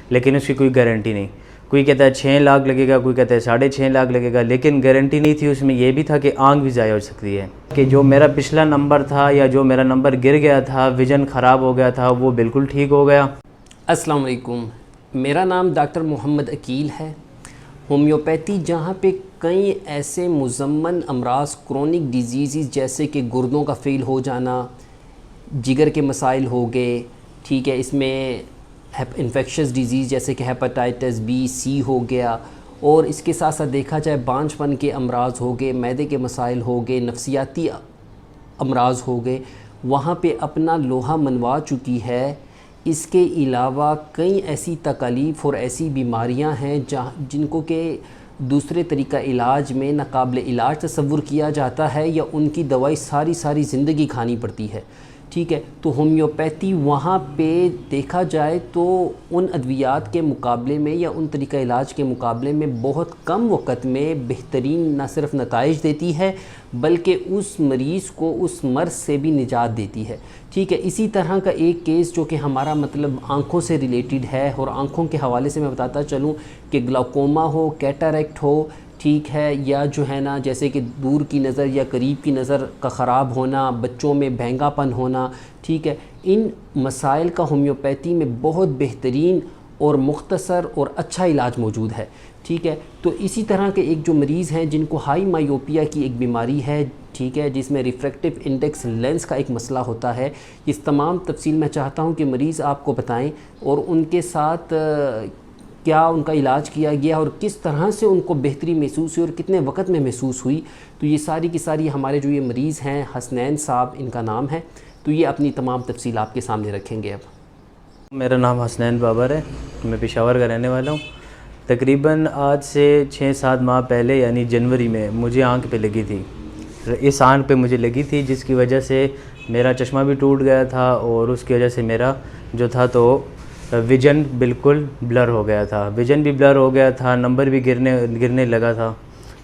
لیکن اس کی کوئی گارنٹی نہیں. کوئی کہتا ہے 6 لاکھ لگے گا, کوئی کہتا ہے 6.5 لاکھ لگے گا, لیکن گارنٹی نہیں تھی. اس میں یہ بھی تھا کہ آنکھ بھی ضائع ہو سکتی ہے. کہ جو میرا پچھلا نمبر تھا یا جو میرا نمبر گر گیا تھا, ویژن خراب ہو گیا تھا, وہ بالکل ٹھیک ہو گیا. السلام علیکم. میرا نام ڈاکٹر محمد عقیل ہے. ہومیوپیتھی جہاں پہ کئی ایسے مزمن امراض کرونک ڈیزیزز جیسے کہ گردوں کا فیل ہو جانا, جگر کے مسائل ہو گئے, ٹھیک ہے, اس میں انفیکشس ڈیزیز جیسے کہ ہیپاٹائٹس بی سی ہو گیا, اور اس کے ساتھ ساتھ دیکھا جائے بانجھ پن کے امراض ہو گئے, معدے کے مسائل ہو گئے, نفسیاتی امراض ہو گئے, وہاں پہ اپنا لوہا منوا چکی ہے. اس کے علاوہ کئی ایسی تکالیف اور ایسی بیماریاں ہیں جن کو کہ دوسرے طریقہ علاج میں ناقابل علاج تصور کیا جاتا ہے یا ان کی دوائی ساری زندگی کھانی پڑتی ہے, ٹھیک ہے. تو ہومیوپیتھی وہاں پہ دیکھا جائے تو ان ادویات کے مقابلے میں یا ان طریقہ علاج کے مقابلے میں بہت کم وقت میں بہترین نہ صرف نتائج دیتی ہے بلکہ اس مریض کو اس مرض سے بھی نجات دیتی ہے, ٹھیک ہے. اسی طرح کا ایک کیس جو کہ ہمارا مطلب آنکھوں سے ریلیٹڈ ہے, اور آنکھوں کے حوالے سے میں بتاتا چلوں کہ گلاؤکوما ہو, کیٹاریکٹ ہو, ٹھیک ہے, یا جو ہے نا جیسے کہ دور کی نظر یا قریب کی نظر کا خراب ہونا, بچوں میں بہنگا پن ہونا, ٹھیک ہے, ان مسائل کا ہومیوپیتھی میں بہت بہترین اور مختصر اور اچھا علاج موجود ہے, ٹھیک ہے. تو اسی طرح کے ایک جو مریض ہیں جن کو ہائی مائیوپیا کی ایک بیماری ہے, ٹھیک ہے, جس میں ریفریکٹیو انڈیکس لینس کا ایک مسئلہ ہوتا ہے. اس تمام تفصیل میں چاہتا ہوں کہ مریض آپ کو بتائیں اور ان کے ساتھ کیا ان کا علاج کیا گیا اور کس طرح سے ان کو بہتری محسوس ہوئی اور کتنے وقت میں محسوس ہوئی. تو یہ ساری کی ساری ہمارے جو یہ مریض ہیں, حسنین صاحب ان کا نام ہے, تو یہ اپنی تمام تفصیل آپ کے سامنے رکھیں گے. اب میرا نام حسنین بابر ہے, میں پشاور کا رہنے والا ہوں. تقریباً آج سے 6-7 ماہ پہلے یعنی جنوری میں مجھے آنکھ پہ لگی تھی. اس آنکھ پہ مجھے لگی تھی جس کی وجہ سے میرا چشمہ بھی ٹوٹ گیا تھا, اور اس کی وجہ سے میرا جو تھا تو ویژن بالکل بلر ہو گیا تھا. ویژن بھی بلر ہو گیا تھا, نمبر بھی گرنے لگا تھا.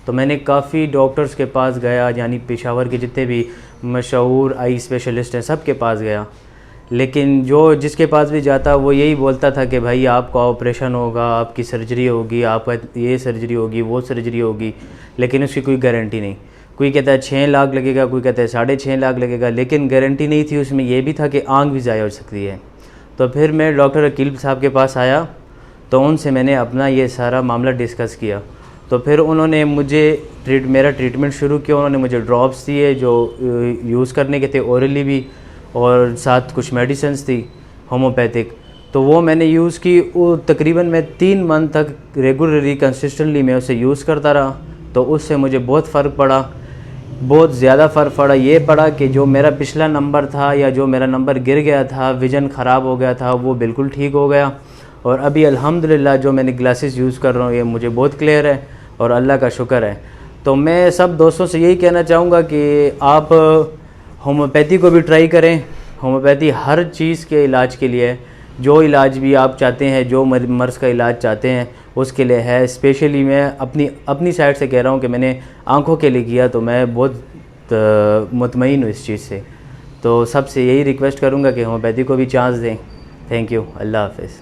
تو میں نے کافی ڈاکٹرز کے پاس گیا, یعنی پشاور کے جتنے بھی مشہور آئی اسپیشلسٹ ہیں سب کے پاس گیا. لیکن جس کے پاس بھی جاتا وہ یہی بولتا تھا کہ بھائی آپ کا آپریشن ہوگا, آپ کی سرجری ہوگی, آپ کا یہ سرجری ہوگی, وہ سرجری ہوگی, لیکن اس کی کوئی گارنٹی نہیں. کوئی کہتا ہے 6 لاکھ لگے گا, کوئی کہتا ہے 6.5 لاکھ لگے گا, لیکن گارنٹی نہیں تھی. اس میں یہ بھی تھا کہ آنکھ بھی ضائع ہو سکتی ہے. تو پھر میں ڈاکٹر عقیل صاحب کے پاس آیا, تو ان سے میں نے اپنا یہ سارا معاملہ ڈسکس کیا. تو پھر انہوں نے میرا ٹریٹمنٹ شروع کیا. انہوں نے مجھے ڈراپس دیے جو یوز کرنے کے تھے, اورلی بھی, اور ساتھ کچھ میڈیسنز تھی ہومیوپیتھک. تو وہ میں نے یوز کی. تقریباً میں 3 منتھ تک ریگولرلی کنسسٹنٹلی میں اسے یوز کرتا رہا. تو اس سے مجھے بہت فرق پڑا, بہت زیادہ فرق پڑا. یہ پڑا کہ جو میرا پچھلا نمبر تھا یا جو میرا نمبر گر گیا تھا, ویژن خراب ہو گیا تھا, وہ بالکل ٹھیک ہو گیا. اور ابھی الحمدللہ جو میں نے گلاسز یوز کر رہا ہوں یہ مجھے بہت کلیئر ہے, اور اللہ کا شکر ہے. تو میں سب دوستوں سے یہی کہنا چاہوں گا کہ آپ ہومیوپیتھی کو بھی ٹرائی کریں. ہومیوپیتھی ہر چیز کے علاج کے لیے, جو علاج بھی آپ چاہتے ہیں, جو مرض کا علاج چاہتے ہیں اس کے لیے ہے. اسپیشلی میں اپنی سائڈ سے کہہ رہا ہوں کہ میں نے آنکھوں کے لیے کیا, تو میں بہت مطمئن ہوں اس چیز سے. تو سب سے یہی ریکویسٹ کروں گا کہ ہومیوپیتھی کو بھی چانس دیں. Thank you. اللہ حافظ.